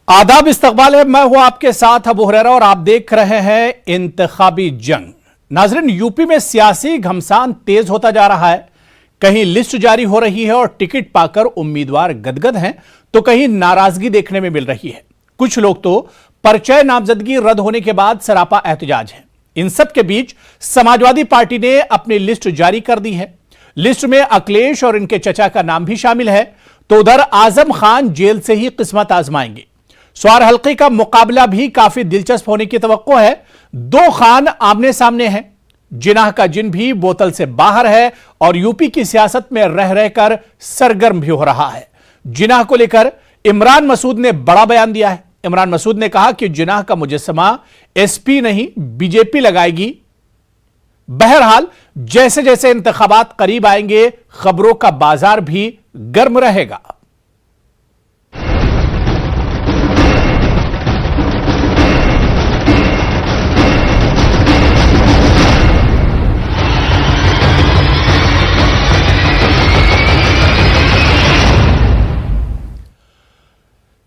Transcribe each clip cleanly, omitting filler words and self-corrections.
आदाब, इस्तकबाल है। मैं हूं आपके साथ अबू हुरैरा और आप देख रहे हैं इंतखाबी जंग। नाजरीन, यूपी में सियासी घमसान तेज होता जा रहा है। कहीं लिस्ट जारी हो रही है और टिकट पाकर उम्मीदवार गदगद हैं, तो कहीं नाराजगी देखने में मिल रही है। कुछ लोग तो परिचय नामजदगी रद्द होने के बाद सरापा एहतजाज है। इन सब के बीच समाजवादी पार्टी ने अपनी लिस्ट जारी कर दी है। लिस्ट में अखिलेश और इनके चचा का नाम भी शामिल है। तो उधर आजम खान जेल से ही किस्मत आजमाएंगे। स्वार हल्के का मुकाबला भी काफी दिलचस्प होने की तवक्को है। दो खान आमने सामने हैं। जिनाह का जिन भी बोतल से बाहर है और यूपी की सियासत में रह रहकर सरगर्म भी हो रहा है। जिनाह को लेकर इमरान मसूद ने बड़ा बयान दिया है। इमरान मसूद ने कहा कि जिनाह का मुजस्समा एसपी नहीं बीजेपी लगाएगी। बहरहाल जैसे जैसे इंतखाबात करीब आएंगे, खबरों का बाजार भी गर्म रहेगा।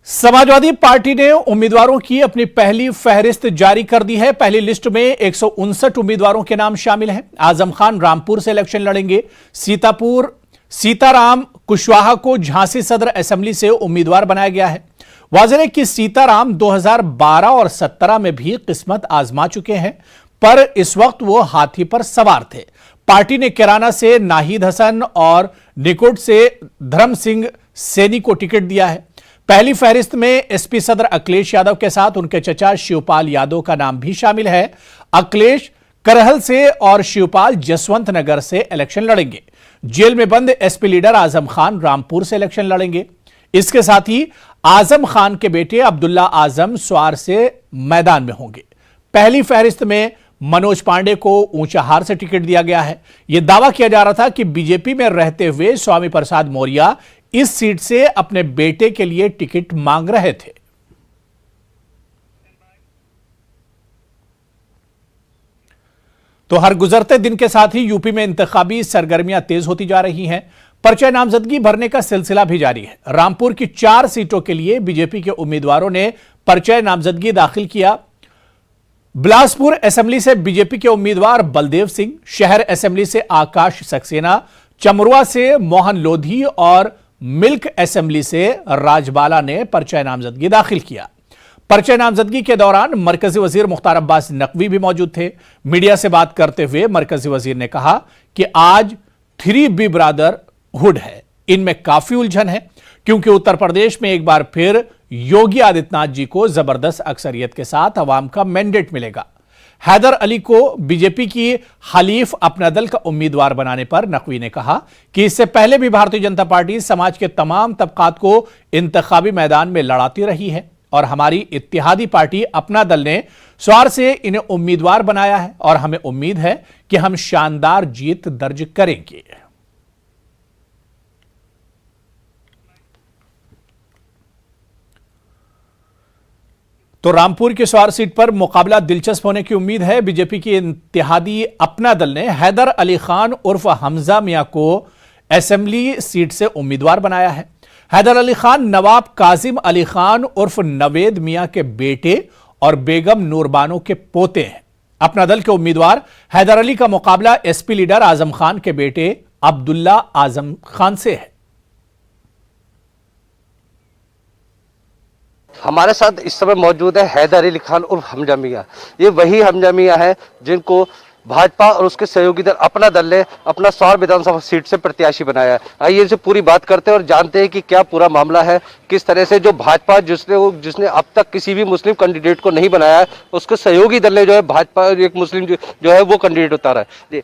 समाजवादी पार्टी ने उम्मीदवारों की अपनी पहली फहरिस्त जारी कर दी है। पहली लिस्ट में 159 उम्मीदवारों के नाम शामिल हैं। आजम खान रामपुर से इलेक्शन लड़ेंगे। सीताराम कुशवाहा को झांसी सदर असेंबली से उम्मीदवार बनाया गया है। वाज़ेह है कि सीताराम 2012 और 17 में भी किस्मत आजमा चुके हैं, पर इस वक्त वो हाथी पर सवार थे। पार्टी ने किराना से नाहिद हसन और निकोट से धर्म सिंह सैनी को टिकट दिया है। पहली फहरिस्त में एसपी सदर अखिलेश यादव के साथ उनके चचा शिवपाल यादव का नाम भी शामिल है। अखिलेश करहल से और शिवपाल जसवंत नगर से इलेक्शन लड़ेंगे। जेल में बंद एसपी लीडर आजम खान रामपुर से इलेक्शन लड़ेंगे। इसके साथ ही आजम खान के बेटे अब्दुल्ला आजम स्वार से मैदान में होंगे। पहली फहरिस्त में मनोज पांडे को ऊंचाहार से टिकट दिया गया है। यह दावा किया जा रहा था कि बीजेपी में रहते हुए स्वामी प्रसाद मौर्य इस सीट से अपने बेटे के लिए टिकट मांग रहे थे। तो हर गुजरते दिन के साथ ही यूपी में इंतखाबी सरगर्मियां तेज होती जा रही हैं। पर्चा नामजदगी भरने का सिलसिला भी जारी है। रामपुर की 4 सीटों के लिए बीजेपी के उम्मीदवारों ने पर्चा नामजदगी दाखिल किया। बिलासपुर असेंबली से बीजेपी के उम्मीदवार बलदेव सिंह, शहर असेंबली से आकाश सक्सेना, चमरुआ से मोहन लोधी और मिल्क असेंबली से राजबाला ने पर्चा नामजदगी दाखिल किया। पर्चा नामजदगी के दौरान मरकजी वजीर मुख्तार अब्बास नकवी भी मौजूद थे। मीडिया से बात करते हुए मरकजी वजीर ने कहा कि आज 3B ब्रदरहुड है, इनमें काफी उलझन है, क्योंकि उत्तर प्रदेश में एक बार फिर योगी आदित्यनाथ जी को जबरदस्त अक्सरियत के साथ अवाम का मैंडेट मिलेगा। हैदर अली को बीजेपी की हलीफ अपना दल का उम्मीदवार बनाने पर नकवी ने कहा कि इससे पहले भी भारतीय जनता पार्टी समाज के तमाम तबकात को इंतखाबी मैदान में लड़ाती रही है और हमारी इत्तेहादी पार्टी अपना दल ने स्वार से इन्हें उम्मीदवार बनाया है और हमें उम्मीद है कि हम शानदार जीत दर्ज करेंगे। तो रामपुर की स्वार सीट पर मुकाबला दिलचस्प होने की उम्मीद है। बीजेपी की इत्तेहादी अपना दल ने हैदर अली खान उर्फ हमजा मियां को असेंबली सीट से उम्मीदवार बनाया है। हैदर अली खान नवाब काजिम अली खान उर्फ नवेद मियां के बेटे और बेगम नूरबानो के पोते हैं। अपना दल के उम्मीदवार हैदर अली का मुकाबला एसपी लीडर आजम खान के बेटे अब्दुल्ला आजम खान से है। हमारे साथ इस समय मौजूद है हैदर अली खान उर्फ हमजा मियां। ये वही हमजा मियां है जिनको भाजपा और उसके सहयोगी दल अपना दल ने अपना स्वार विधानसभा सीट से प्रत्याशी बनाया है। आइए इनसे पूरी बात करते हैं और जानते हैं कि क्या पूरा मामला है, किस तरह से जो भाजपा जिसने अब तक किसी भी मुस्लिम कैंडिडेट को नहीं बनाया है, उसके सहयोगी दल ने जो है भाजपा एक मुस्लिम जो है वो कैंडिडेट उतारा है। जी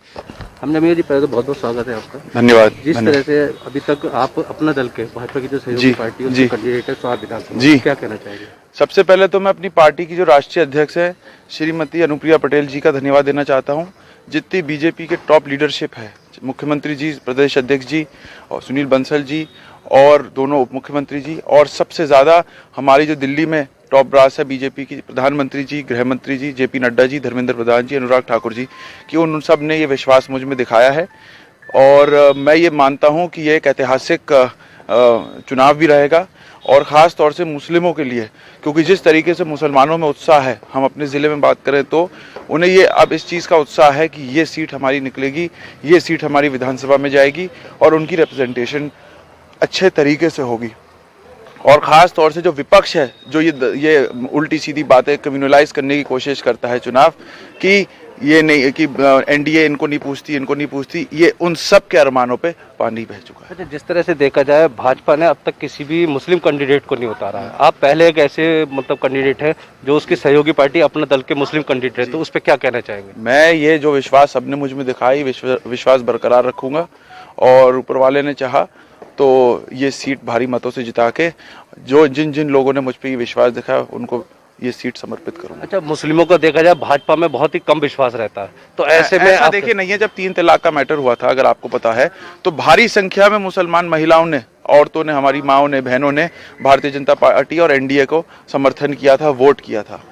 हमजा मियां जी, पहले तो बहुत बहुत स्वागत है आपका। धन्यवाद। जिस तरह से अभी तक आप अपना दल के भाजपा की जो सहयोगी पार्टी है कैंडिडेट है स्वार विधानसभा, क्या कहना चाहेंगे? सबसे पहले तो मैं अपनी पार्टी की जो राष्ट्रीय अध्यक्ष है श्रीमती अनुप्रिया पटेल जी का धन्यवाद देना चाहता हूं। जितनी बीजेपी के टॉप लीडरशिप है, मुख्यमंत्री जी, प्रदेश अध्यक्ष जी और सुनील बंसल जी और दोनों उप मुख्यमंत्री जी, और सबसे ज़्यादा हमारी जो दिल्ली में टॉप ब्रास है बीजेपी की, प्रधानमंत्री जी, गृह मंत्री जी, जेपी नड्डा जी, धर्मेंद्र प्रधान जी, अनुराग ठाकुर जी, कि उन सब ने ये विश्वास मुझ में दिखाया है। और मैं ये मानता हूँ कि ये एक ऐतिहासिक चुनाव भी रहेगा, और ख़ास तौर से मुस्लिमों के लिए, क्योंकि जिस तरीके से मुसलमानों में उत्साह है, हम अपने ज़िले में बात करें तो उन्हें ये अब इस चीज़ का उत्साह है कि ये सीट हमारी निकलेगी, ये सीट हमारी विधानसभा में जाएगी और उनकी रिप्रेजेंटेशन अच्छे तरीके से होगी। और ख़ास तौर से जो विपक्ष है, जो ये उल्टी सीधी बातें कम्युनलाइज करने की कोशिश करता है चुनाव कि ये नहीं कि एनडीए इनको नहीं पूछती, ये उन सब के अरमानों पे पानी बह चुका है। अच्छा, जिस तरह से देखा जाए भाजपा ने अब तक किसी भी मुस्लिम कैंडिडेट को नहीं उतारा है। आप पहले एक ऐसे मतलब कैंडिडेट है जो उसकी सहयोगी पार्टी अपना दल के मुस्लिम कैंडिडेट है, तो उस पर क्या कहना चाहेंगे? मैं ये जो विश्वास सबने मुझ में दिखाई, विश्वास बरकरार रखूंगा, और ऊपर वाले ने चाहा तो ये सीट भारी मतों से जिता के जो जिन लोगों ने मुझ पर ये विश्वास दिखाया उनको ये सीट समर्पित करूंगा। अच्छा, मुस्लिमों को देखा जाए भाजपा में बहुत ही कम विश्वास रहता है, तो ऐसे में ऐसा देखिए नहीं है। जब 3 तलाक का मैटर हुआ था, अगर आपको पता है, तो भारी संख्या में मुसलमान महिलाओं ने, औरतों ने, हमारी माओं ने, बहनों ने भारतीय जनता पार्टी और एनडीए को समर्थन किया था, वोट किया था।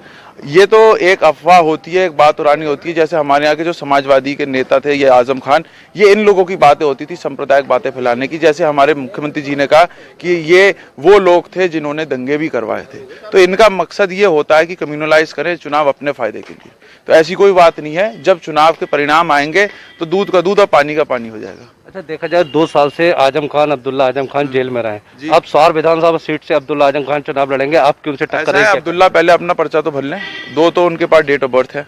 ये तो एक अफवाह होती है, एक बात उड़ानी होती है। जैसे हमारे यहाँ के जो समाजवादी के नेता थे, ये आजम खान, ये इन लोगों की बातें होती थी सांप्रदायिक बातें फैलाने की। जैसे हमारे मुख्यमंत्री जी ने कहा कि ये वो लोग थे जिन्होंने दंगे भी करवाए थे। तो इनका मकसद ये होता है कि कम्युनलाइज करें चुनाव अपने फायदे के लिए। तो ऐसी कोई बात नहीं है। जब चुनाव के परिणाम आएंगे तो दूध का दूध और पानी का पानी हो जाएगा। अच्छा, देखा जाए 2 साल से अब्दुल्ला आजम खान जेल में रहे। अब सौर विधानसभा सीट से अब्दुल्ला आजम खान चुनाव लड़ेंगे, आप क्यों उनसे टक्कर देंगे? अब्दुल्ला पहले अपना पर्चा तो भर लें। 2 तो उनके पास डेट ऑफ बर्थ है,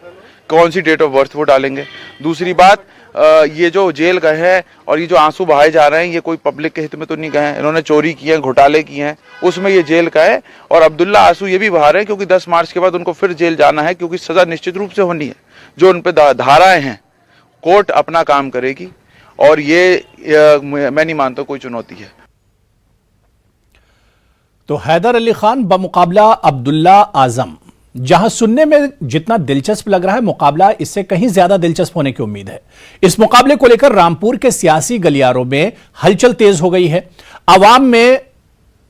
कौन सी डेट ऑफ बर्थ वो डालेंगे। दूसरी बात, ये जो जेल गए हैं और ये जो आंसू बहाए जा रहे हैं, ये कोई पब्लिक के हित में तो नहीं गए हैं। इन्होंने चोरी की है, घोटाले किए हैं, उसमें ये जेल का है। और अब्दुल्ला आंसू ये भी बहा रहे हैं क्योंकि 10 मार्च के बाद उनको फिर जेल जाना है, क्योंकि सजा निश्चित रूप से होनी है। जो उन पर धाराएं हैं, कोर्ट अपना काम करेगी, और ये मैं नहीं मानता कोई चुनौती है। तो हैदर अली खान बमुकाबला अब्दुल्ला आजम, जहां सुनने में जितना दिलचस्प लग रहा है, मुकाबला इससे कहीं ज्यादा दिलचस्प होने की उम्मीद है। इस मुकाबले को लेकर रामपुर के सियासी गलियारों में हलचल तेज हो गई है। आवाम में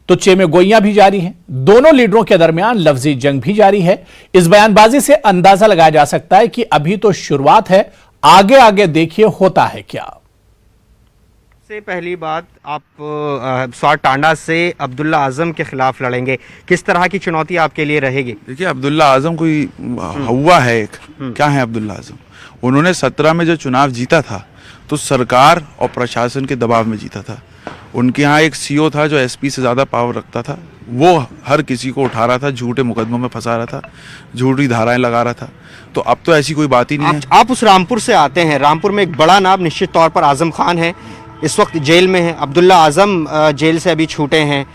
तो चेमेगोइयां भी जारी हैं। दोनों लीडरों के दरमियान लफ्जी जंग भी जारी है। इस बयानबाजी से अंदाजा लगाया जा सकता है कि अभी तो शुरुआत है, आगे आगे देखिए होता है क्या। से पहली बात, आप स्वार टांडा से अब्दुल्ला आजम के खिलाफ लड़ेंगे, किस तरह की चुनौती आपके लिए रहेगी? देखिए, अब्दुल्ला आजम कोई हुआ है एक, क्या है अब्दुल्ला आजम? उन्होंने 17 में जो चुनाव जीता था तो सरकार और प्रशासन के दबाव में जीता था। उनके यहाँ एक सीओ था जो एसपी से ज़्यादा पावर रखता था। वो हर किसी को उठा रहा था, झूठे मुकदमों में फंसा रहा था, झूठी धाराएं लगा रहा था। तो अब तो ऐसी कोई बात ही नहीं है। आप उस रामपुर से आते हैं। रामपुर में एक बड़ा नाम निश्चित तौर पर आजम खान है, इस वक्त जेल में है। अब्दुल्ला आजम जेल से अभी छूटे हैं।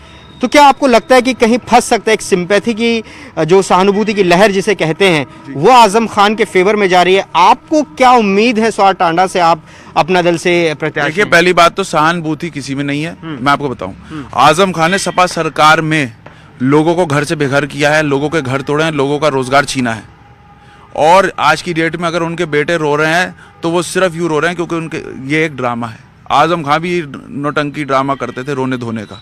तो क्या आपको लगता है कि कहीं फंस सकता है? एक सिंपैथी की, जो सहानुभूति की लहर जिसे कहते हैं, वो आजम खान के फेवर में जा रही है। आपको क्या उम्मीद है स्वार टांडा से, आप अपना दल से प्रत्याशी? देखिए, पहली बात तो सहानुभूति किसी में नहीं है। मैं आपको बताऊं, आजम खान ने सपा सरकार में लोगों को घर से बेघर किया है, लोगों के घर तोड़े हैं, लोगों का रोजगार छीना है। और आज की डेट में अगर उनके बेटे रो रहे हैं तो वो सिर्फ यूं रो रहे हैं क्योंकि उनके ये एक ड्रामा है। आजम खान भी नौटंकी ड्रामा करते थे, रोने धोने का।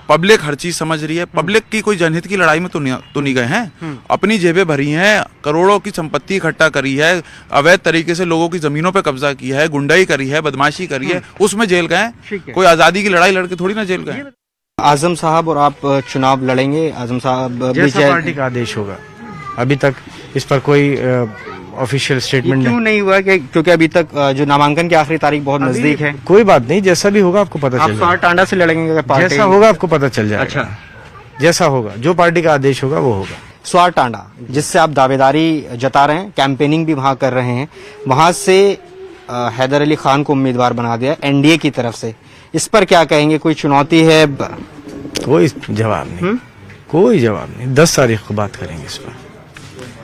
पब्लिक हर चीज समझ रही है। पब्लिक की कोई जनहित की लड़ाई में तो नहीं गए हैं। अपनी जेबें भरी हैं, करोड़ों की संपत्ति इकट्ठा करी है, अवैध तरीके से लोगों की जमीनों पे कब्जा किया है, गुंडाई करी है, बदमाशी करी है, उसमें जेल गए हैं। कोई आजादी की लड़ाई लड़के थोड़ी ना जेल गए। आजम साहब और आप चुनाव लड़ेंगे। आजम साहब, जैसा पार्टी का आदेश होगा। अभी तक इस पर कोई ऑफिशियल स्टेटमेंट क्यों नहीं हुआ? क्योंकि अभी तक जो नामांकन की आखिरी तारीख बहुत नजदीक है। कोई बात नहीं, जैसा भी होगा आपको पता चल स्वार टांडा से लड़ेंगे अगर पार्टी? जैसा होगा आपको पता चल जाएगा। अच्छा, जैसा होगा, जो पार्टी का आदेश होगा वो होगा। स्वार टांडा, जिससे आप दावेदारी जता रहे हैं, कैंपेनिंग भी वहां कर रहे हैं, वहां से हैदर अली खान को उम्मीदवार बना दिया एनडीए की तरफ से, इस पर क्या कहेंगे? कोई चुनौती है? कोई जवाब नहीं, कोई जवाब नहीं। 10 तारीख को बात करेंगे इस पर।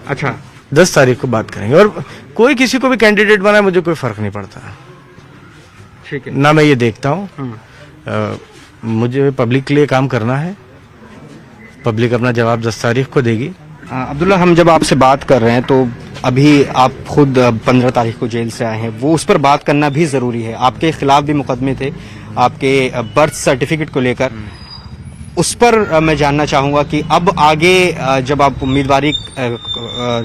अच्छा, 10 तारीख को बात करेंगे। और कोई किसी को भी कैंडिडेट बनाए, मुझे कोई फर्क नहीं पड़ता। ठीक है ना मैं ये देखता हूँ। मुझे पब्लिक के लिए काम करना है। पब्लिक अपना जवाब 10 तारीख को देगी। अब्दुल्ला, हम जब आपसे बात कर रहे हैं तो अभी आप खुद 15 तारीख को जेल से आए हैं, वो उस पर बात करना भी जरूरी है। आपके खिलाफ भी मुकदमे थे आपके बर्थ सर्टिफिकेट को लेकर। उस पर मैं जानना चाहूंगा कि अब आगे जब आप उम्मीदवारी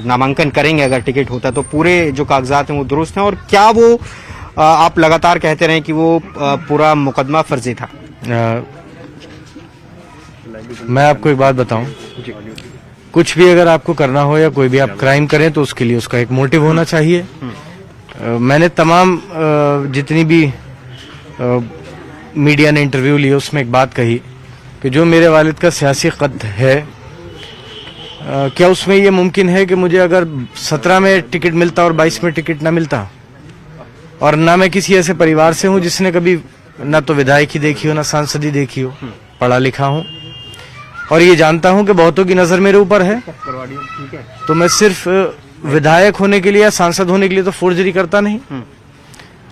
नामांकन करेंगे, अगर टिकट होता, तो पूरे जो कागजात हैं वो दुरुस्त हैं, और क्या वो आप लगातार कहते रहे कि वो पूरा मुकदमा फर्जी था? मैं आपको एक बात बताऊं, कुछ भी अगर आपको करना हो या कोई भी आप क्राइम करें तो उसके लिए उसका एक मोटिव होना चाहिए। मैंने तमाम जितनी भी मीडिया ने इंटरव्यू लिए उसमें एक बात कही कि जो मेरे वालिद का सियासी कद है, क्या उसमें ये मुमकिन है कि मुझे अगर 17 में टिकट मिलता और 22 में टिकट ना मिलता, और ना मैं किसी ऐसे परिवार से हूं जिसने कभी ना तो विधायकी देखी हो ना सांसदी देखी हो, पढ़ा लिखा हूं और ये जानता हूं कि बहुतों की नजर मेरे ऊपर है, तो मैं सिर्फ विधायक होने के लिए या सांसद होने के लिए तो फोर्जरी करता नहीं।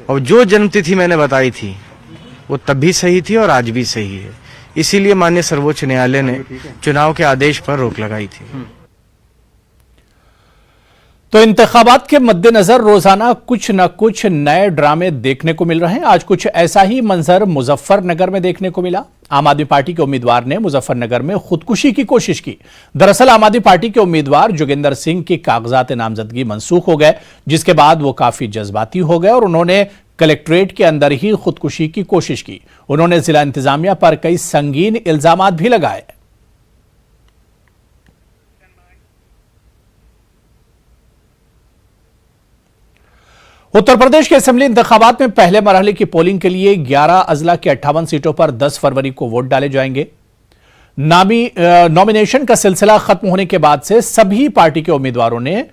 और जो जन्मतिथि मैंने बताई थी वो तब भी सही थी और आज भी सही है। इसीलिए माननीय सर्वोच्च न्यायालय ने चुनाव के आदेश पर रोक लगाई थी। तो इंतखाबात के मद्देनजर रोजाना कुछ न कुछ नए ड्रामे देखने को मिल रहे हैं। आज कुछ ऐसा ही मंजर मुजफ्फरनगर में देखने को मिला। आम आदमी पार्टी के उम्मीदवार ने मुजफ्फरनगर में खुदकुशी की कोशिश की। दरअसल आम आदमी पार्टी के उम्मीदवार जोगिंदर सिंह की कागजात नामजदगी मंसूख हो गए, जिसके बाद वो काफी जज्बाती हो गए और उन्होंने कलेक्ट्रेट के अंदर ही खुदकुशी की कोशिश की। उन्होंने जिला इंतजामिया पर कई संगीन इल्जामात भी लगाए। उत्तर प्रदेश के असेंबली इंतखाबात में पहले मरहले की पोलिंग के लिए 11 अजला की 58 सीटों पर 10 फरवरी को वोट डाले जाएंगे। नॉमिनेशन का सिलसिला खत्म होने के बाद से सभी पार्टी के उम्मीदवारों ने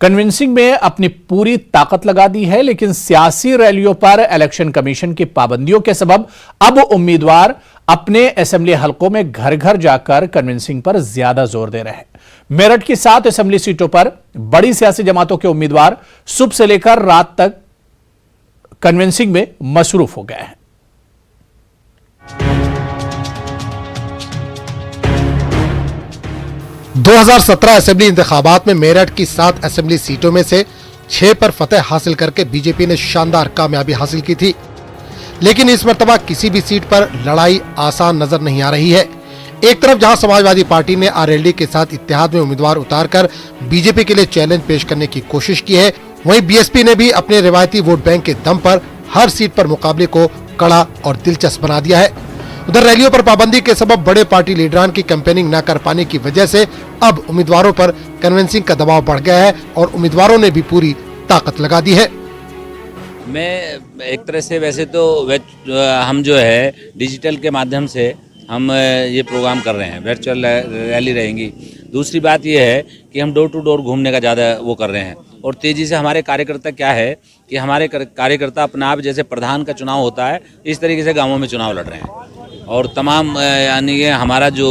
कन्विंसिंग में अपनी पूरी ताकत लगा दी है, लेकिन सियासी रैलियों पर इलेक्शन कमीशन की पाबंदियों के सबब अब उम्मीदवार अपने असेंबली हलकों में घर घर जाकर कन्विंसिंग पर ज्यादा जोर दे रहे हैं। मेरठ की 7 असेंबली सीटों पर बड़ी सियासी जमातों के उम्मीदवार सुबह से लेकर रात तक कन्विंसिंग में मसरूफ हो गए हैं। – 2017 असेंबली इंतखाबात में मेरठ की 7 असेंबली सीटों में से 6 पर फतेह हासिल करके बीजेपी ने शानदार कामयाबी हासिल की थी, लेकिन इस मर्तबा किसी भी सीट पर लड़ाई आसान नजर नहीं आ रही है। एक तरफ जहां समाजवादी पार्टी ने आरएलडी के साथ इत्तेहाद में उम्मीदवार उतारकर बीजेपी के लिए चैलेंज पेश करने की कोशिश की है, वहीं बीएसपी ने भी अपने रिवायती वोट बैंक के दम पर हर सीट पर मुकाबले को कड़ा और दिलचस्प बना दिया है। उधर रैलियों पर पाबंदी के सबब बड़े पार्टी लीडरान की कैंपेनिंग न कर पाने की वजह से अब उम्मीदवारों पर कन्विंसिंग का दबाव बढ़ गया है और उम्मीदवारों ने भी पूरी ताकत लगा दी है। मैं एक तरह से वैसे तो हम जो है डिजिटल के माध्यम से हम ये प्रोग्राम कर रहे हैं, वर्चुअल रैली रहेंगी। दूसरी बात ये है कि हम डोर टू डोर घूमने का ज़्यादा वो कर रहे हैं और तेज़ी से हमारे कार्यकर्ता क्या है कि हमारे कार्यकर्ता अपना आप जैसे प्रधान का चुनाव होता है इस तरीके से गाँवों में चुनाव लड़ रहे हैं और तमाम यानी ये हमारा जो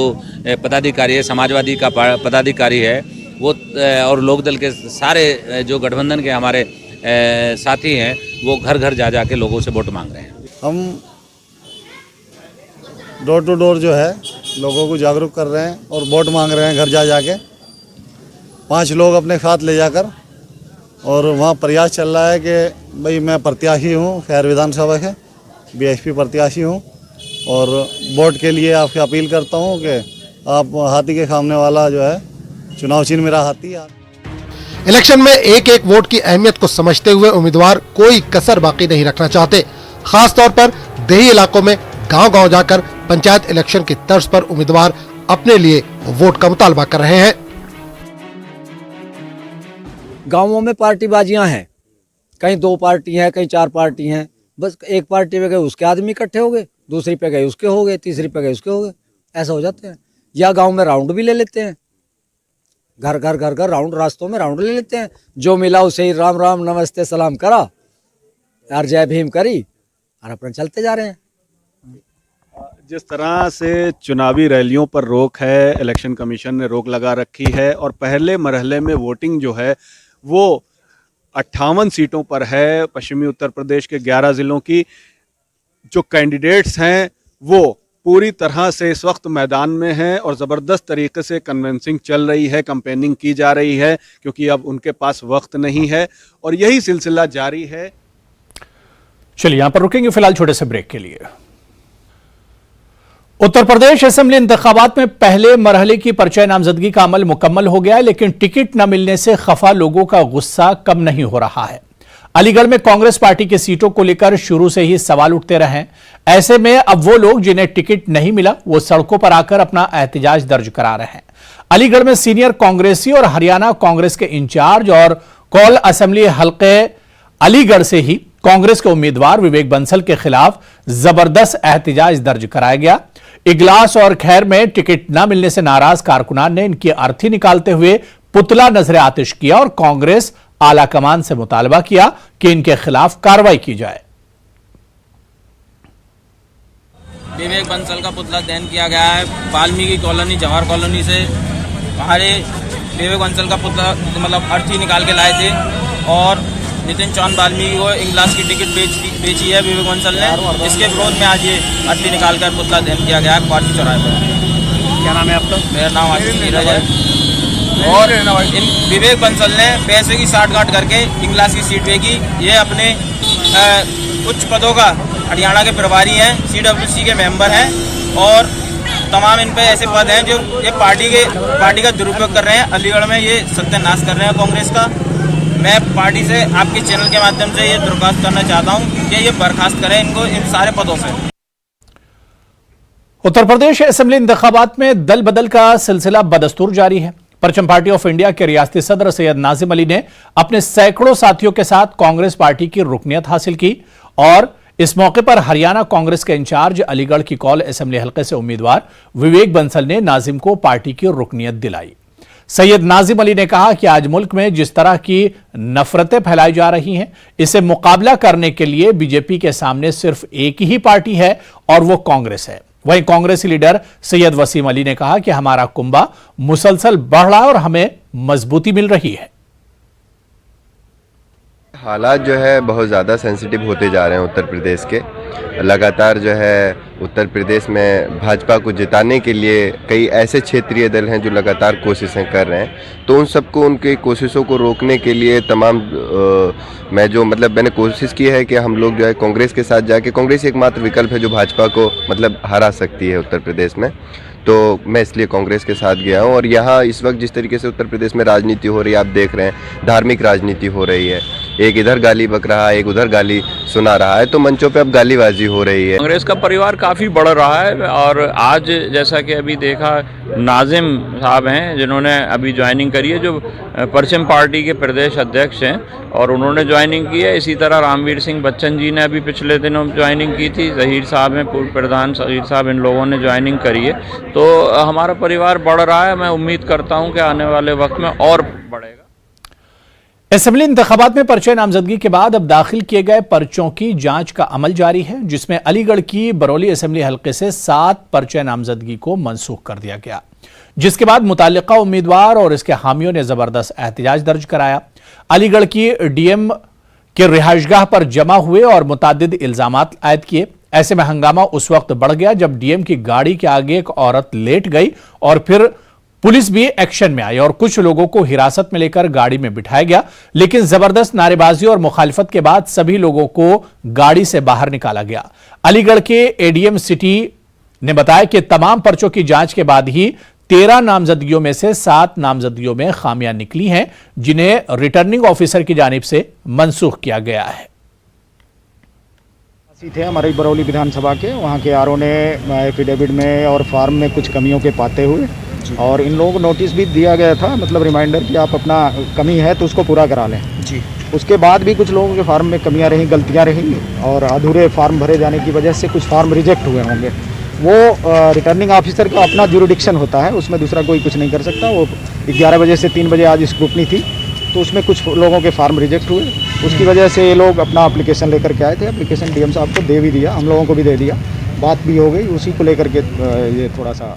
पदाधिकारी है, समाजवादी का पदाधिकारी है वो और लोकदल के सारे जो गठबंधन के हमारे साथी हैं वो घर घर जा जा के लोगों से वोट मांग रहे हैं। हम डोर टू डोर जो है लोगों को जागरूक कर रहे हैं और वोट मांग रहे हैं घर जा जाके 5 लोग अपने साथ ले जाकर, और वहाँ प्रयास चल रहा है कि भाई मैं प्रत्याशी हूँ खैर विधानसभा के, बीएसपी प्रत्याशी हूँ और वोट के लिए आपसे अपील करता हूँ कि आप हाथी के सामने वाला जो है चुनाव चिन्ह मेरा हाथी है। इलेक्शन में एक एक वोट की अहमियत को समझते हुए उम्मीदवार कोई कसर बाकी नहीं रखना चाहते। खास तौर पर देही इलाकों में गांव-गांव जाकर पंचायत इलेक्शन की तर्ज पर उम्मीदवार अपने लिए वोट का मुतालबा कर रहे हैं। गांवों में पार्टीबाजियां हैं, कहीं 2 पार्टी हैं, कहीं 4 पार्टी हैं, बस एक पार्टी पे गए उसके आदमी इकट्ठे हो गए, दूसरी पे गए उसके हो गए, तीसरी पे गए उसके हो गए, ऐसा हो जाते हैं। या गांव में राउंड भी ले लेते हैं, घर घर राउंड, रास्तों में राउंड ले लेते हैं, जो मिला उसे ही राम राम नमस्ते सलाम करा और जय भीम करी और अपने चलते जा रहे हैं। जिस तरह से चुनावी रैलियों पर रोक है, इलेक्शन कमीशन ने रोक लगा रखी है और पहले मरहले में वोटिंग जो है वो 58 सीटों पर है। पश्चिमी उत्तर प्रदेश के 11 जिलों की जो कैंडिडेट्स हैं वो पूरी तरह से इस वक्त मैदान में हैं और ज़बरदस्त तरीके से कन्विंसिंग चल रही है, कैंपेनिंग की जा रही है, क्योंकि अब उनके पास वक्त नहीं है और यही सिलसिला जारी है। चलिए यहां पर रुकेंगे फिलहाल छोटे से ब्रेक के लिए। उत्तर प्रदेश असेंबली इंतखाबात में पहले मरहले की पर्चा नामजदगी का अमल मुकम्मल हो गया है, लेकिन टिकट न मिलने से खफा लोगों का गुस्सा कम नहीं हो रहा है। अलीगढ़ में कांग्रेस पार्टी की सीटों को लेकर शुरू से ही सवाल उठते रहे हैं। ऐसे में अब वो लोग जिन्हें टिकट नहीं मिला वो सड़कों पर आकर अपना एहतजाज दर्ज करा रहे हैं। अलीगढ़ में सीनियर कांग्रेसी और हरियाणा कांग्रेस के इंचार्ज और कौल असेंबली हलके अलीगढ़ से ही कांग्रेस के उम्मीदवार विवेक बंसल के खिलाफ जबरदस्त एहतजाज दर्ज कराया गया। इगलास और खैर में टिकट न मिलने से नाराज कारकुनान ने इनकी अर्थी निकालते हुए पुतला नजर आतिश किया और कांग्रेस आला कमान से मुतालबा किया कि इनके खिलाफ कार्रवाई की जाए। विवेक बंसल का पुतला दहन किया गया है वाल्मीकि कॉलोनी जवाहर कॉलोनी से। हमारे विवेक बंसल का पुतला मतलब अर्थी निकाल के लाए थे और नितिन चौहान वाल्मीकि को इगलास की टिकट बेची है विवेक बंसल ने। इसके विरोध में आज ये अर्थी निकाल कर पुतला दहन किया गया है पार्टी चौराहे पर। क्या नाम है आपका? मेरा नाम आशीष नीरज है। और इन विवेक बंसल ने पैसे की साठगांठ करके इगलास की सीट बेची। ये अपने उच्च पदों का हरियाणा के प्रभारी हैं, CWC के मेंबर हैं और तमाम इन पे ऐसे पद हैं जो ये पार्टी का दुरुपयोग कर रहे हैं। अलीगढ़ में ये सत्यानाश कर रहे हैं कांग्रेस का। मैं पार्टी से आपके चैनल के माध्यम से ये दरख्वास्त करना चाहता हूं कि ये बर्खास्त करें इनको इन सारे पदों से। उत्तर प्रदेश असेंबली इंतखाबात में दल बदल का सिलसिला बदस्तूर जारी है। परचम पार्टी ऑफ इंडिया के रियासती सदर सैयद नाजिम अली ने अपने सैकड़ों साथियों के साथ कांग्रेस पार्टी की रुकनियत हासिल की और इस मौके पर हरियाणा कांग्रेस के इंचार्ज अलीगढ़ की कौल असेंबली हलके से उम्मीदवार विवेक बंसल ने नाजिम को पार्टी की रुकनियत दिलाई। सैयद नाजिम अली ने कहा कि आज मुल्क में जिस तरह की नफरतें फैलाई जा रही हैं, इसे मुकाबला करने के लिए बीजेपी के सामने सिर्फ एक ही पार्टी है और वो कांग्रेस है। वहीं कांग्रेसी लीडर सैयद वसीम अली ने कहा कि हमारा कुंबा मुसलसल बढ़ रहा है और हमें मजबूती मिल रही है। हालात जो है बहुत ज़्यादा सेंसिटिव होते जा रहे हैं उत्तर प्रदेश के। लगातार जो है उत्तर प्रदेश में भाजपा को जिताने के लिए कई ऐसे क्षेत्रीय दल हैं जो लगातार कोशिशें कर रहे हैं। तो उन सबको उनकी कोशिशों को रोकने के लिए मैंने कोशिश की है कि हम लोग जो है कांग्रेस के साथ जाके, कांग्रेस एकमात्र विकल्प है जो भाजपा को हरा सकती है उत्तर प्रदेश में। तो मैं इसलिए कांग्रेस के साथ गया हूँ। और यहाँ इस वक्त जिस तरीके से उत्तर प्रदेश में राजनीति हो रही है, आप देख रहे हैं धार्मिक राजनीति हो रही है। एक इधर गाली बक रहा है, एक उधर गाली सुना रहा है, तो मंचों पे अब गालीबाजी हो रही है। कांग्रेस का परिवार काफ़ी बढ़ रहा है और आज जैसा कि अभी देखा नाजिम साहब हैं जिन्होंने अभी ज्वाइनिंग करी है, जो परचम पार्टी के प्रदेश अध्यक्ष हैं और उन्होंने ज्वाइनिंग की है। इसी तरह रामवीर सिंह बच्चन जी ने अभी पिछले दिनों ज्वाइनिंग की थी। जहीर साहब हैं, पूर्व प्रधान जहीर साहब, इन लोगों ने ज्वाइनिंग करी है। तो हमारा परिवार बढ़ रहा है। मैं उम्मीद करता हूं कि आने वाले वक्त में और बढ़ेगा। असेंबली इंतखाबात में पर्चे नामजदगी के बाद अब दाखिल किए गए पर्चों की जांच का अमल जारी है, जिसमें अलीगढ़ की बरौली असेंबली हलके से 7 पर्चे नामजदगी को मनसूख कर दिया गया, जिसके बाद मुताल्लिका उम्मीदवार और इसके हामियों ने जबरदस्त एहतजाज दर्ज कराया। अलीगढ़ की डीएम के रिहाइशगाह पर जमा हुए और मुतादिद इल्जामात आयद किए। ऐसे में हंगामा उस वक्त बढ़ गया जब डीएम की गाड़ी के आगे एक औरत लेट गई और फिर पुलिस भी एक्शन में आई और कुछ लोगों को हिरासत में लेकर गाड़ी में बिठाया गया। लेकिन जबरदस्त नारेबाजी और मुखालिफत के बाद सभी लोगों को गाड़ी से बाहर निकाला गया। अलीगढ़ के एडीएम सिटी ने बताया कि तमाम पर्चों की जांच के बाद ही 13 नामजदगियों में से 7 नामजदगियों में खामियां निकली हैं, जिन्हें रिटर्निंग ऑफिसर की जानिब से मनसूख किया गया है। थे हमारी बरौली विधानसभा के, वहाँ के आरओ ने एफिडेविट में और फार्म में कुछ कमियों के पाते हुए और इन लोगों को नोटिस भी दिया गया था, मतलब रिमाइंडर कि आप अपना कमी है तो उसको पूरा करा लें जी। उसके बाद भी कुछ लोगों के फार्म में कमियां रहीं, गलतियां रहीं और अधूरे फार्म भरे जाने की वजह से कुछ फार्म रिजेक्ट हुए होंगे। वो रिटर्निंग ऑफिसर का अपना जुरिडिक्शन होता है, उसमें दूसरा कोई कुछ नहीं कर सकता। वो 11 बजे से 3 बजे आज स्क्रूटनी थी, तो उसमें कुछ लोगों के फार्म रिजेक्ट हुए। उसकी वजह से ये लोग अपना एप्लीकेशन लेकर के आए थे। एप्लीकेशन डीएम साहब को दे भी दिया, हम लोगों को भी दे दिया, बात भी हो गई। उसी को लेकर के ये थोड़ा सा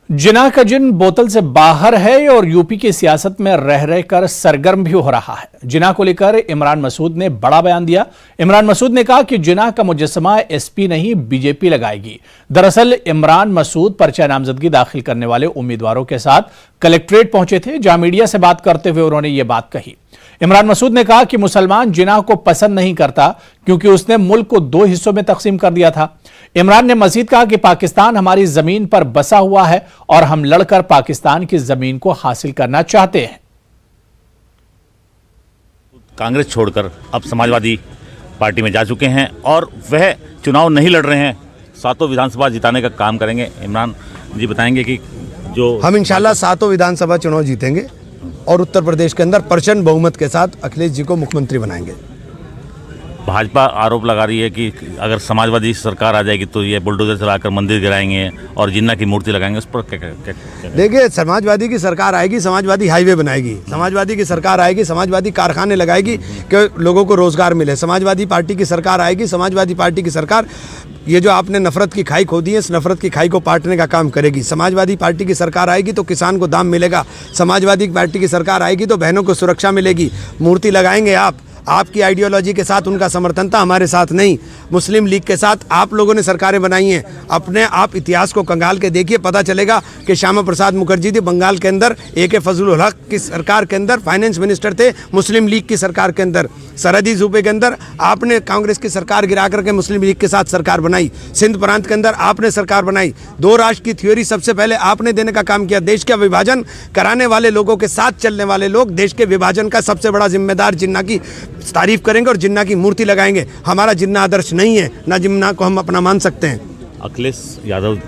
जिना का जिन बोतल से बाहर है और यूपी की सियासत में रह रहकर सरगर्म भी हो रहा है। जिना को लेकर इमरान मसूद ने बड़ा बयान दिया। इमरान मसूद ने कहा कि जिना का मुजस्समा एसपी नहीं बीजेपी लगाएगी। दरअसल इमरान मसूद पर्चा नामजदगी दाखिल करने वाले उम्मीदवारों के साथ कलेक्ट्रेट पहुंचे थे, जहां मीडिया से बात करते हुए उन्होंने ये बात कही। इमरान मसूद ने कहा कि मुसलमान जिना को पसंद नहीं करता क्योंकि उसने मुल्क को 2 हिस्सों में तकसीम कर दिया था। इमरान ने मजीद कहा कि पाकिस्तान हमारी जमीन पर बसा हुआ है और हम लड़कर पाकिस्तान की जमीन को हासिल करना चाहते हैं। कांग्रेस छोड़कर अब समाजवादी पार्टी में जा चुके हैं और वह चुनाव नहीं लड़ रहे हैं, सातों विधानसभा जिताने का काम करेंगे। इमरान जी बताएंगे कि जो हम इंशाल्लाह सातों विधानसभा चुनाव जीतेंगे और उत्तर प्रदेश के अंदर प्रचंड बहुमत के साथ अखिलेश जी को मुख्यमंत्री बनाएंगे। भाजपा आरोप लगा रही है कि अगर समाजवादी सरकार आ जाएगी तो ये बुलडोजर चलाकर मंदिर गिराएंगे और जिन्ना की मूर्ति लगाएंगे, उस पर क्या? देखिए, समाजवादी की सरकार आएगी, समाजवादी हाईवे बनाएगी, समाजवादी की सरकार आएगी, समाजवादी कारखाने लगाएगी कि लोगों को रोजगार मिले। समाजवादी पार्टी की सरकार आएगी, समाजवादी पार्टी की सरकार ये जो आपने नफरत की खाई खोदी है, इस नफरत की खाई को पाटने का काम करेगी। समाजवादी पार्टी की सरकार आएगी तो किसान को दाम मिलेगा। समाजवादी पार्टी की सरकार आएगी तो बहनों को सुरक्षा मिलेगी। मूर्ति लगाएंगे आपकी आइडियोलॉजी के साथ उनका समर्थन था, हमारे साथ नहीं। मुस्लिम लीग के साथ आप लोगों ने सरकारें बनाई हैं। अपने आप इतिहास को कंगाल के देखिए, पता चलेगा कि श्यामा प्रसाद मुखर्जी थे बंगाल के अंदर, AK फजलुल हक की सरकार के अंदर फाइनेंस मिनिस्टर थे, मुस्लिम लीग की सरकार के अंदर। सरहदी सूबे के अंदर आपने कांग्रेस की सरकार गिरा करके मुस्लिम लीग के साथ सरकार बनाई। सिंध प्रांत के अंदर आपने सरकार बनाई। 2 राष्ट्र की थ्योरी सबसे पहले आपने देने का काम किया। देश का विभाजन कराने वाले लोगों के साथ चलने वाले लोग देश के विभाजन का सबसे बड़ा जिम्मेदार जिन्ना की तारीफ करेंगे और जिन्ना की मूर्ति लगाएंगे। हमारा जिन्ना आदर्श नहीं है, ना जिन्ना को हम अपना मान सकते हैं। अखिलेश यादव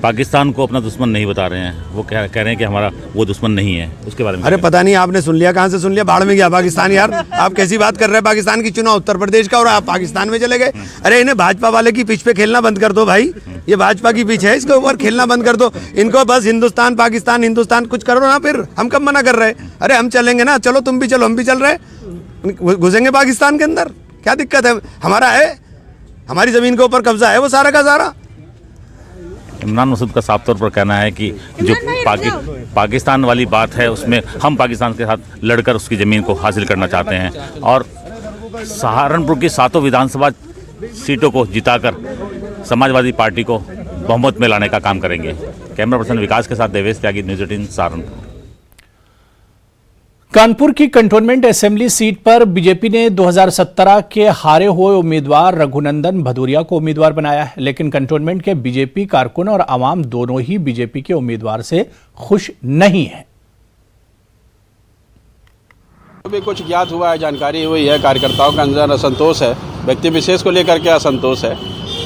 पाकिस्तान को अपना दुश्मन नहीं बता रहे हैं, वो कह रहे हैं कि हमारा वो दुश्मन नहीं है। उसके बारे में अरे पता नहीं, आपने सुन लिया, कहाँ से सुन लिया? बाढ़ में गया पाकिस्तान यार। आप कैसी बात कर रहे हैं? पाकिस्तान की चुनाव उत्तर प्रदेश का और आप पाकिस्तान में चले गए। अरे इन्हें भाजपा वाले की पिच पे खेलना बंद कर दो भाई, ये भाजपा की पिच है, इसके ऊपर खेलना बंद कर दो। इनको बस हिंदुस्तान पाकिस्तान हिंदुस्तान कुछ करो ना, फिर हम कब मना कर रहे हैं? अरे हम चलेंगे ना, चलो तुम भी चलो, हम भी चल रहे, घुसेंगे पाकिस्तान के अंदर, क्या दिक्कत है? हमारा है, हमारी जमीन के ऊपर कब्जा है वो सारा का सारा। इमरान मसूद का साफ तौर पर कहना है कि जो पाकिस्तान वाली बात है उसमें हम पाकिस्तान के साथ लड़कर उसकी ज़मीन को हासिल करना चाहते हैं और सहारनपुर की 7 विधानसभा सीटों को जिताकर समाजवादी पार्टी को बहुमत में लाने का काम करेंगे। कैमरा पर्सन विकास के साथ देवेश त्यागी, न्यूज़ 18 सहारनपुर। कानपुर की कंटोनमेंट असेंबली सीट पर बीजेपी ने 2017 के हारे हुए उम्मीदवार रघुनंदन भदौरिया को उम्मीदवार बनाया है, लेकिन कंटोनमेंट के बीजेपी कारकुन और आवाम दोनों ही बीजेपी के उम्मीदवार से खुश नहीं है। अभी कुछ ज्ञात हुआ है, जानकारी हुई है, कार्यकर्ताओं का अंदर असंतोष है, व्यक्ति विशेष को लेकर के असंतोष है।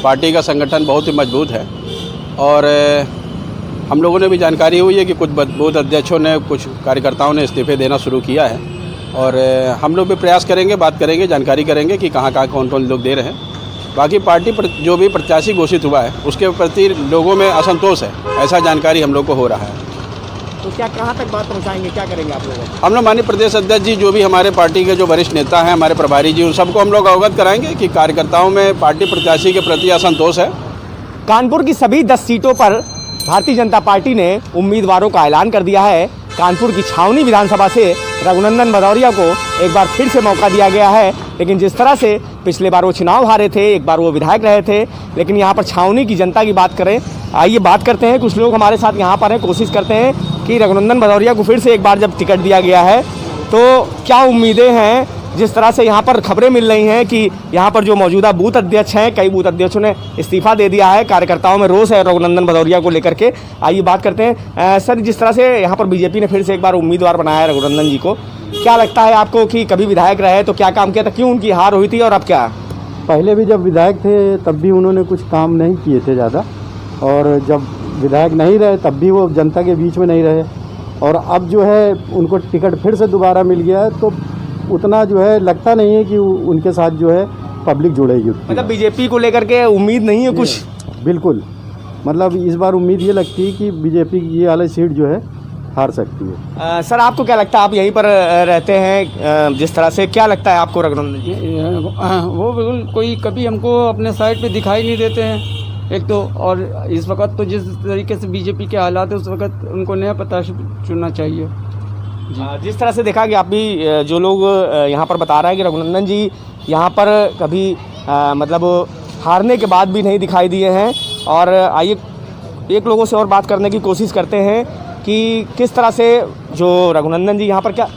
पार्टी का संगठन बहुत ही मजबूत है और हम लोगों ने भी जानकारी हुई है कि कुछ बूथ अध्यक्षों ने, कुछ कार्यकर्ताओं ने इस्तीफे देना शुरू किया है और हम लोग भी प्रयास करेंगे, बात करेंगे, जानकारी करेंगे कि कहाँ कौन कौन लोग दे रहे हैं। बाकी पार्टी पर जो भी प्रत्याशी घोषित हुआ है उसके प्रति लोगों में असंतोष है, ऐसा जानकारी हम लोग को हो रहा है। तो क्या कहाँ तक बात पहुँचाएंगे, क्या करेंगे आप लोग? हम लोग माननीय प्रदेश अध्यक्ष जी, जो भी हमारे पार्टी के जो वरिष्ठ नेता हैं, हमारे प्रभारी जी, उन सबको हम लोग अवगत कराएंगे कि कार्यकर्ताओं में पार्टी प्रत्याशी के प्रति असंतोष है। कानपुर की सभी 10 सीटों पर भारतीय जनता पार्टी ने उम्मीदवारों का ऐलान कर दिया है। कानपुर की छावनी विधानसभा से रघुनंदन भदौरिया को एक बार फिर से मौका दिया गया है, लेकिन जिस तरह से पिछले बार वो चुनाव हारे थे, एक बार वो विधायक रहे थे, लेकिन यहाँ पर छावनी की जनता की बात करें, आइए बात करते हैं। कुछ लोग हमारे साथ यहाँ पर हैं, कोशिश करते हैं कि रघुनंदन भदौरिया को फिर से एक बार जब टिकट दिया गया है तो क्या उम्मीदें हैं। जिस तरह से यहाँ पर खबरें मिल रही हैं कि यहाँ पर जो मौजूदा बूथ अध्यक्ष हैं, कई बूथ अध्यक्षों ने इस्तीफा दे दिया है, कार्यकर्ताओं में रोष है रघुनंदन भदौरिया को लेकर के। आइए बात करते हैं। सर, जिस तरह से यहाँ पर बीजेपी ने फिर से एक बार उम्मीदवार बनाया है रघुनंदन जी को, क्या लगता है आपको कि कभी विधायक रहे तो क्या काम किया था, क्यों उनकी हार हुई थी और अब क्या? पहले भी जब विधायक थे तब भी उन्होंने कुछ काम नहीं किए थे ज़्यादा, और जब विधायक नहीं रहे तब भी वो जनता के बीच में नहीं रहे, और अब जो है उनको टिकट फिर से दोबारा मिल गया है तो उतना जो है लगता नहीं है कि उनके साथ जो है पब्लिक जुड़ेगी। मतलब बीजेपी को लेकर के उम्मीद नहीं है कुछ? बिल्कुल, मतलब इस बार उम्मीद ये लगती है कि बीजेपी की ये वाली सीट जो है हार सकती है। सर, आपको क्या लगता है, आप यहीं पर रहते हैं, जिस तरह से क्या लगता है आपको रघुनंदन जी? वो बिल्कुल कोई कभी हमको अपने साइड पे दिखाई नहीं देते हैं एक तो, और इस वक्त तो जिस तरीके से बीजेपी के हालात है उस वक्त उनको नया प्रत्याशी चुनना चाहिए। जिस तरह से देखा कि आप भी जो लोग यहाँ पर बता रहे हैं कि रघुनंदन जी यहाँ पर कभी मतलब हारने के बाद भी नहीं दिखाई दिए हैं, और आइए एक लोगों से और बात करने की कोशिश करते हैं कि किस तरह से जो रघुनंदन जी यहाँ पर क्या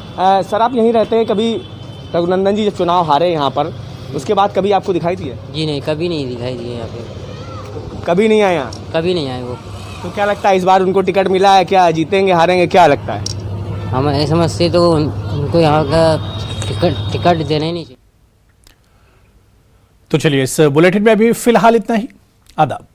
सर, आप यहीं रहते हैं, कभी रघुनंदन जी जब चुनाव हारे यहाँ पर उसके बाद कभी आपको दिखाई दिए? जी नहीं, कभी नहीं दिखाई दिए यहाँ पे, कभी नहीं आए यहाँ? कभी नहीं आए वो। तो क्या लगता है इस बार उनको टिकट मिला है, क्या जीतेंगे हारेंगे, क्या लगता है? हम समझते तो उनको यहाँ का टिकट देने नहीं चाहिए। तो चलिए इस बुलेटिन में अभी फिलहाल इतना ही। आदाब।